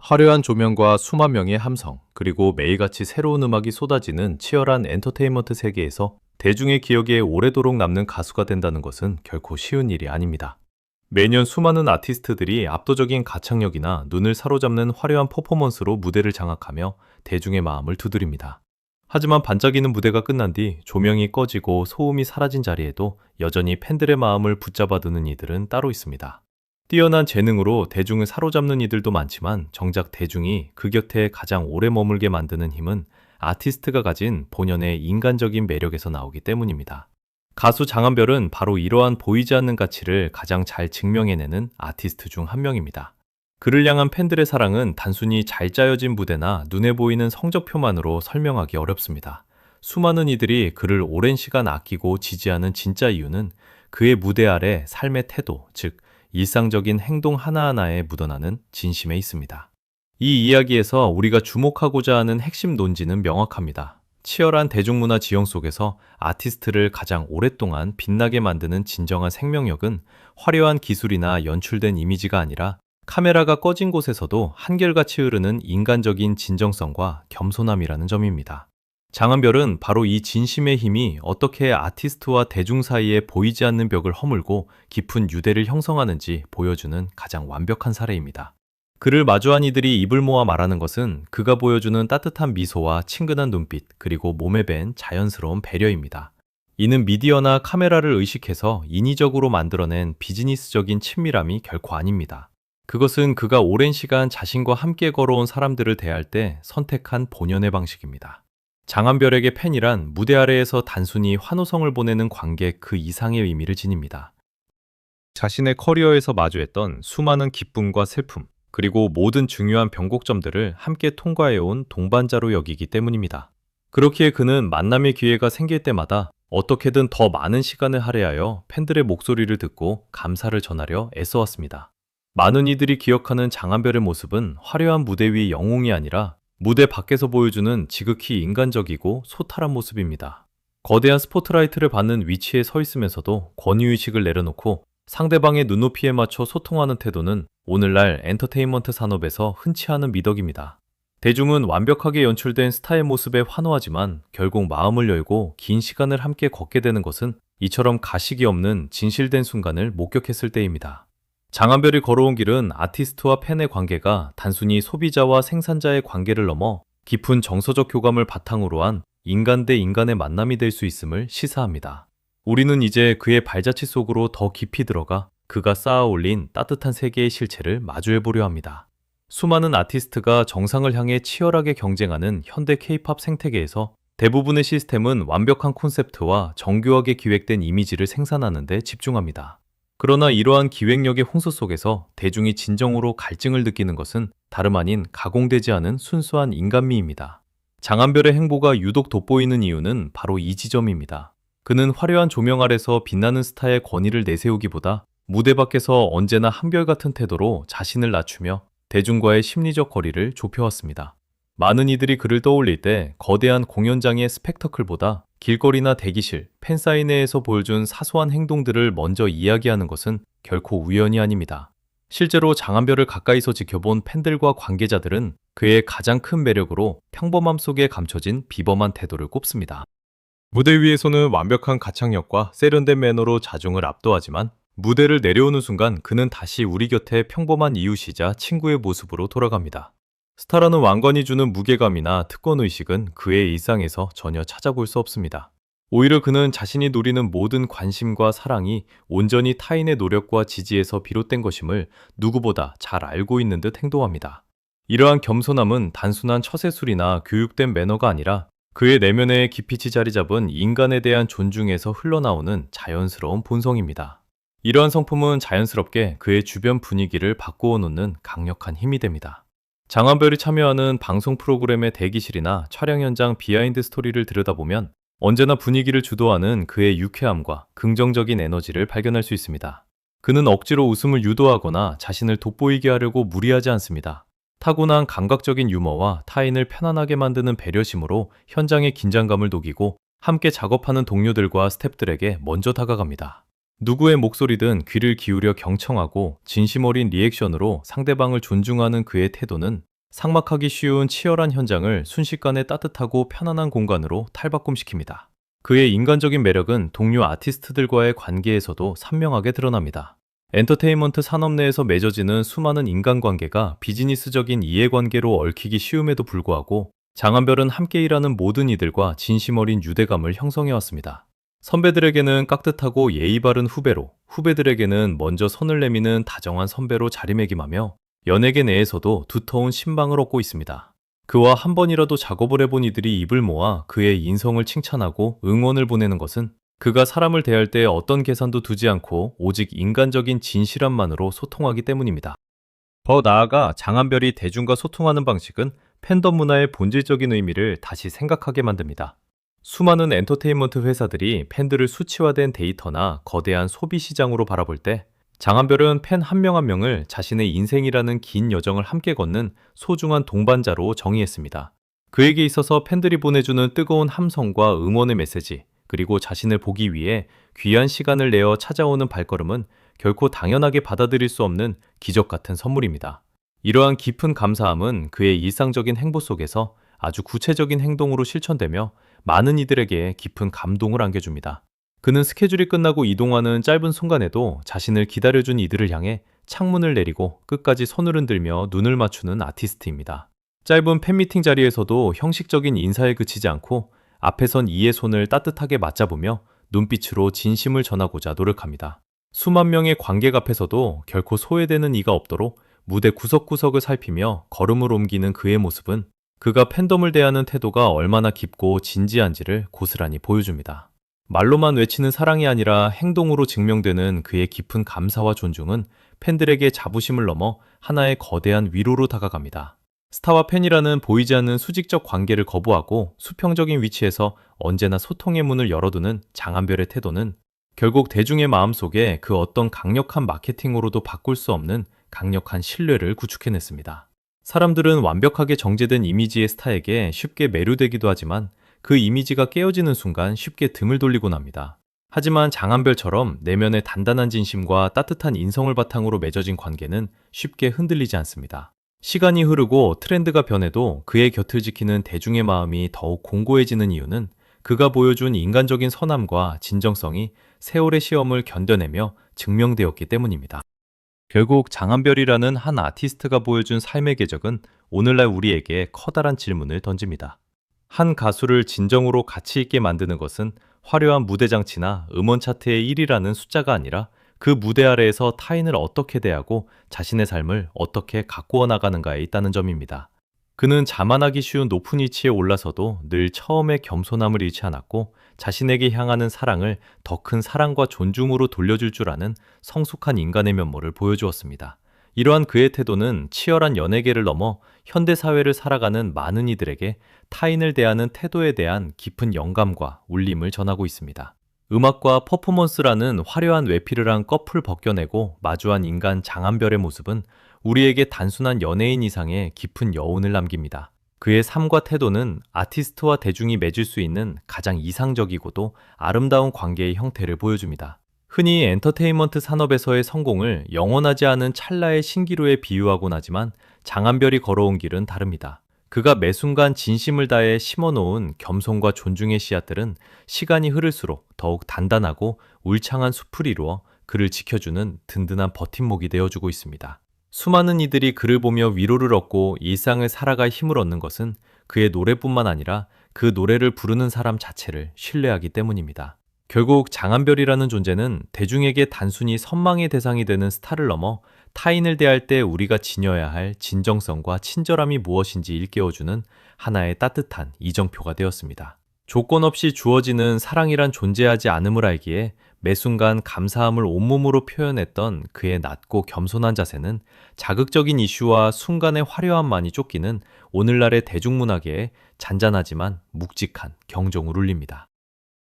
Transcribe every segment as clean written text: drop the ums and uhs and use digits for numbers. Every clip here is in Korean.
화려한 조명과 수만 명의 함성, 그리고 매일같이 새로운 음악이 쏟아지는 치열한 엔터테인먼트 세계에서 대중의 기억에 오래도록 남는 가수가 된다는 것은 결코 쉬운 일이 아닙니다. 매년 수많은 아티스트들이 압도적인 가창력이나 눈을 사로잡는 화려한 퍼포먼스로 무대를 장악하며 대중의 마음을 두드립니다. 하지만 반짝이는 무대가 끝난 뒤 조명이 꺼지고 소음이 사라진 자리에도 여전히 팬들의 마음을 붙잡아두는 이들은 따로 있습니다. 뛰어난 재능으로 대중을 사로잡는 이들도 많지만 정작 대중이 그 곁에 가장 오래 머물게 만드는 힘은 아티스트가 가진 본연의 인간적인 매력에서 나오기 때문입니다. 가수 장한별은 바로 이러한 보이지 않는 가치를 가장 잘 증명해내는 아티스트 중 한 명입니다. 그를 향한 팬들의 사랑은 단순히 잘 짜여진 무대나 눈에 보이는 성적표만으로 설명하기 어렵습니다. 수많은 이들이 그를 오랜 시간 아끼고 지지하는 진짜 이유는 그의 무대 아래 삶의 태도, 즉 일상적인 행동 하나하나에 묻어나는 진심에 있습니다. 이 이야기에서 우리가 주목하고자 하는 핵심 논지는 명확합니다. 치열한 대중문화 지형 속에서 아티스트를 가장 오랫동안 빛나게 만드는 진정한 생명력은 화려한 기술이나 연출된 이미지가 아니라 카메라가 꺼진 곳에서도 한결같이 흐르는 인간적인 진정성과 겸손함이라는 점입니다. 장한별은 바로 이 진심의 힘이 어떻게 아티스트와 대중 사이에 보이지 않는 벽을 허물고 깊은 유대를 형성하는지 보여주는 가장 완벽한 사례입니다. 그를 마주한 이들이 입을 모아 말하는 것은 그가 보여주는 따뜻한 미소와 친근한 눈빛, 그리고 몸에 밴 자연스러운 배려입니다. 이는 미디어나 카메라를 의식해서 인위적으로 만들어낸 비즈니스적인 친밀함이 결코 아닙니다. 그것은 그가 오랜 시간 자신과 함께 걸어온 사람들을 대할 때 선택한 본연의 방식입니다. 장한별에게 팬이란 무대 아래에서 단순히 환호성을 보내는 관객 그 이상의 의미를 지닙니다. 자신의 커리어에서 마주했던 수많은 기쁨과 슬픔, 그리고 모든 중요한 변곡점들을 함께 통과해온 동반자로 여기기 때문입니다. 그렇기에 그는 만남의 기회가 생길 때마다 어떻게든 더 많은 시간을 할애하여 팬들의 목소리를 듣고 감사를 전하려 애써왔습니다. 많은 이들이 기억하는 장한별의 모습은 화려한 무대 위 영웅이 아니라 무대 밖에서 보여주는 지극히 인간적이고 소탈한 모습입니다. 거대한 스포트라이트를 받는 위치에 서 있으면서도 권위의식을 내려놓고 상대방의 눈높이에 맞춰 소통하는 태도는 오늘날 엔터테인먼트 산업에서 흔치 않은 미덕입니다. 대중은 완벽하게 연출된 스타의 모습에 환호하지만 결국 마음을 열고 긴 시간을 함께 걷게 되는 것은 이처럼 가식이 없는 진실된 순간을 목격했을 때입니다. 장한별이 걸어온 길은 아티스트와 팬의 관계가 단순히 소비자와 생산자의 관계를 넘어 깊은 정서적 교감을 바탕으로 한 인간 대 인간의 만남이 될 수 있음을 시사합니다. 우리는 이제 그의 발자취 속으로 더 깊이 들어가 그가 쌓아 올린 따뜻한 세계의 실체를 마주해보려 합니다. 수많은 아티스트가 정상을 향해 치열하게 경쟁하는 현대 K-팝 생태계에서 대부분의 시스템은 완벽한 콘셉트와 정교하게 기획된 이미지를 생산하는 데 집중합니다. 그러나 이러한 기획력의 홍수 속에서 대중이 진정으로 갈증을 느끼는 것은 다름 아닌 가공되지 않은 순수한 인간미입니다. 장한별의 행보가 유독 돋보이는 이유는 바로 이 지점입니다. 그는 화려한 조명 아래서 빛나는 스타의 권위를 내세우기보다 무대 밖에서 언제나 한결같은 태도로 자신을 낮추며 대중과의 심리적 거리를 좁혀왔습니다. 많은 이들이 그를 떠올릴 때 거대한 공연장의 스펙터클보다 길거리나 대기실, 팬사인회에서 보여준 사소한 행동들을 먼저 이야기하는 것은 결코 우연이 아닙니다. 실제로 장한별을 가까이서 지켜본 팬들과 관계자들은 그의 가장 큰 매력으로 평범함 속에 감춰진 비범한 태도를 꼽습니다. 무대 위에서는 완벽한 가창력과 세련된 매너로 자중을 압도하지만 무대를 내려오는 순간 그는 다시 우리 곁에 평범한 이웃이자 친구의 모습으로 돌아갑니다. 스타라는 왕관이 주는 무게감이나 특권의식은 그의 일상에서 전혀 찾아볼 수 없습니다. 오히려 그는 자신이 노리는 모든 관심과 사랑이 온전히 타인의 노력과 지지에서 비롯된 것임을 누구보다 잘 알고 있는 듯 행동합니다. 이러한 겸손함은 단순한 처세술이나 교육된 매너가 아니라 그의 내면에 깊이 자리 잡은 인간에 대한 존중에서 흘러나오는 자연스러운 본성입니다. 이러한 성품은 자연스럽게 그의 주변 분위기를 바꾸어 놓는 강력한 힘이 됩니다. 장한별이 참여하는 방송 프로그램의 대기실이나 촬영 현장 비하인드 스토리를 들여다보면 언제나 분위기를 주도하는 그의 유쾌함과 긍정적인 에너지를 발견할 수 있습니다. 그는 억지로 웃음을 유도하거나 자신을 돋보이게 하려고 무리하지 않습니다. 타고난 감각적인 유머와 타인을 편안하게 만드는 배려심으로 현장의 긴장감을 녹이고 함께 작업하는 동료들과 스태프들에게 먼저 다가갑니다. 누구의 목소리든 귀를 기울여 경청하고 진심 어린 리액션으로 상대방을 존중하는 그의 태도는 삭막하기 쉬운 치열한 현장을 순식간에 따뜻하고 편안한 공간으로 탈바꿈시킵니다. 그의 인간적인 매력은 동료 아티스트들과의 관계에서도 선명하게 드러납니다. 엔터테인먼트 산업 내에서 맺어지는 수많은 인간관계가 비즈니스적인 이해관계로 얽히기 쉬움에도 불구하고 장한별은 함께 일하는 모든 이들과 진심 어린 유대감을 형성해왔습니다. 선배들에게는 깍듯하고 예의 바른 후배로, 후배들에게는 먼저 손을 내미는 다정한 선배로 자리매김하며 연예계 내에서도 두터운 신방을 얻고 있습니다. 그와 한 번이라도 작업을 해본 이들이 입을 모아 그의 인성을 칭찬하고 응원을 보내는 것은 그가 사람을 대할 때 어떤 계산도 두지 않고 오직 인간적인 진실함만으로 소통하기 때문입니다. 더 나아가 장한별이 대중과 소통하는 방식은 팬덤 문화의 본질적인 의미를 다시 생각하게 만듭니다. 수많은 엔터테인먼트 회사들이 팬들을 수치화된 데이터나 거대한 소비 시장으로 바라볼 때 장한별은 팬 한 명 한 명을 자신의 인생이라는 긴 여정을 함께 걷는 소중한 동반자로 정의했습니다. 그에게 있어서 팬들이 보내주는 뜨거운 함성과 응원의 메시지, 그리고 자신을 보기 위해 귀한 시간을 내어 찾아오는 발걸음은 결코 당연하게 받아들일 수 없는 기적 같은 선물입니다. 이러한 깊은 감사함은 그의 일상적인 행보 속에서 아주 구체적인 행동으로 실천되며 많은 이들에게 깊은 감동을 안겨줍니다. 그는 스케줄이 끝나고 이동하는 짧은 순간에도 자신을 기다려준 이들을 향해 창문을 내리고 끝까지 손을 흔들며 눈을 맞추는 아티스트입니다. 짧은 팬미팅 자리에서도 형식적인 인사에 그치지 않고 앞에 선 이의 손을 따뜻하게 맞잡으며 눈빛으로 진심을 전하고자 노력합니다. 수만 명의 관객 앞에서도 결코 소외되는 이가 없도록 무대 구석구석을 살피며 걸음을 옮기는 그의 모습은 그가 팬덤을 대하는 태도가 얼마나 깊고 진지한지를 고스란히 보여줍니다. 말로만 외치는 사랑이 아니라 행동으로 증명되는 그의 깊은 감사와 존중은 팬들에게 자부심을 넘어 하나의 거대한 위로로 다가갑니다. 스타와 팬이라는 보이지 않는 수직적 관계를 거부하고 수평적인 위치에서 언제나 소통의 문을 열어두는 장한별의 태도는 결국 대중의 마음속에 그 어떤 강력한 마케팅으로도 바꿀 수 없는 강력한 신뢰를 구축해냈습니다. 사람들은 완벽하게 정제된 이미지의 스타에게 쉽게 매료되기도 하지만 그 이미지가 깨어지는 순간 쉽게 등을 돌리곤 합니다. 하지만 장한별처럼 내면의 단단한 진심과 따뜻한 인성을 바탕으로 맺어진 관계는 쉽게 흔들리지 않습니다. 시간이 흐르고 트렌드가 변해도 그의 곁을 지키는 대중의 마음이 더욱 공고해지는 이유는 그가 보여준 인간적인 선함과 진정성이 세월의 시험을 견뎌내며 증명되었기 때문입니다. 결국 장한별이라는 한 아티스트가 보여준 삶의 궤적은 오늘날 우리에게 커다란 질문을 던집니다. 한 가수를 진정으로 가치 있게 만드는 것은 화려한 무대 장치나 음원 차트의 1위라는 숫자가 아니라 그 무대 아래에서 타인을 어떻게 대하고 자신의 삶을 어떻게 가꾸어 나가는가에 있다는 점입니다. 그는 자만하기 쉬운 높은 위치에 올라서도 늘 처음에 겸손함을 잃지 않았고 자신에게 향하는 사랑을 더 큰 사랑과 존중으로 돌려줄 줄 아는 성숙한 인간의 면모를 보여주었습니다. 이러한 그의 태도는 치열한 연예계를 넘어 현대사회를 살아가는 많은 이들에게 타인을 대하는 태도에 대한 깊은 영감과 울림을 전하고 있습니다. 음악과 퍼포먼스라는 화려한 외피를 한 껍을 벗겨내고 마주한 인간 장한별의 모습은 우리에게 단순한 연예인 이상의 깊은 여운을 남깁니다. 그의 삶과 태도는 아티스트와 대중이 맺을 수 있는 가장 이상적이고도 아름다운 관계의 형태를 보여줍니다. 흔히 엔터테인먼트 산업에서의 성공을 영원하지 않은 찰나의 신기루에 비유하곤 하지만 장한별이 걸어온 길은 다릅니다. 그가 매 순간 진심을 다해 심어놓은 겸손과 존중의 씨앗들은 시간이 흐를수록 더욱 단단하고 울창한 숲을 이루어 그를 지켜주는 든든한 버팀목이 되어주고 있습니다. 수많은 이들이 그를 보며 위로를 얻고 일상을 살아갈 힘을 얻는 것은 그의 노래뿐만 아니라 그 노래를 부르는 사람 자체를 신뢰하기 때문입니다. 결국 장한별이라는 존재는 대중에게 단순히 선망의 대상이 되는 스타를 넘어 타인을 대할 때 우리가 지녀야 할 진정성과 친절함이 무엇인지 일깨워주는 하나의 따뜻한 이정표가 되었습니다. 조건 없이 주어지는 사랑이란 존재하지 않음을 알기에 매 순간 감사함을 온몸으로 표현했던 그의 낮고 겸손한 자세는 자극적인 이슈와 순간의 화려함만이 쫓기는 오늘날의 대중문화계에 잔잔하지만 묵직한 경종을 울립니다.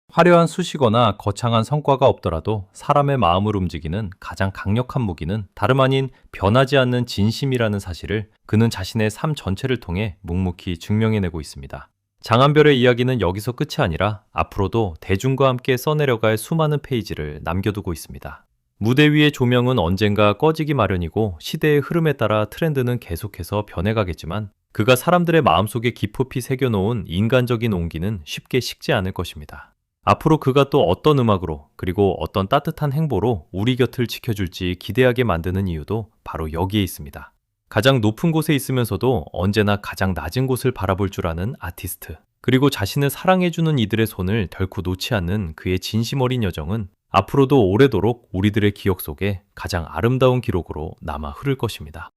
화려한 수식어나 거창한 성과가 없더라도 사람의 마음을 움직이는 가장 강력한 무기는 다름 아닌 변하지 않는 진심이라는 사실을 그는 자신의 삶 전체를 통해 묵묵히 증명해내고 있습니다. 장한별의 이야기는 여기서 끝이 아니라 앞으로도 대중과 함께 써내려갈 수많은 페이지를 남겨두고 있습니다. 무대 위의 조명은 언젠가 꺼지기 마련이고 시대의 흐름에 따라 트렌드는 계속해서 변해가겠지만 그가 사람들의 마음속에 깊이 새겨놓은 인간적인 온기는 쉽게 식지 않을 것입니다. 앞으로 그가 또 어떤 음악으로 그리고 어떤 따뜻한 행보로 우리 곁을 지켜줄지 기대하게 만드는 이유도 바로 여기에 있습니다. 가장 높은 곳에 있으면서도 언제나 가장 낮은 곳을 바라볼 줄 아는 아티스트, 그리고 자신을 사랑해주는 이들의 손을 결코 놓지 않는 그의 진심 어린 여정은 앞으로도 오래도록 우리들의 기억 속에 가장 아름다운 기록으로 남아 흐를 것입니다.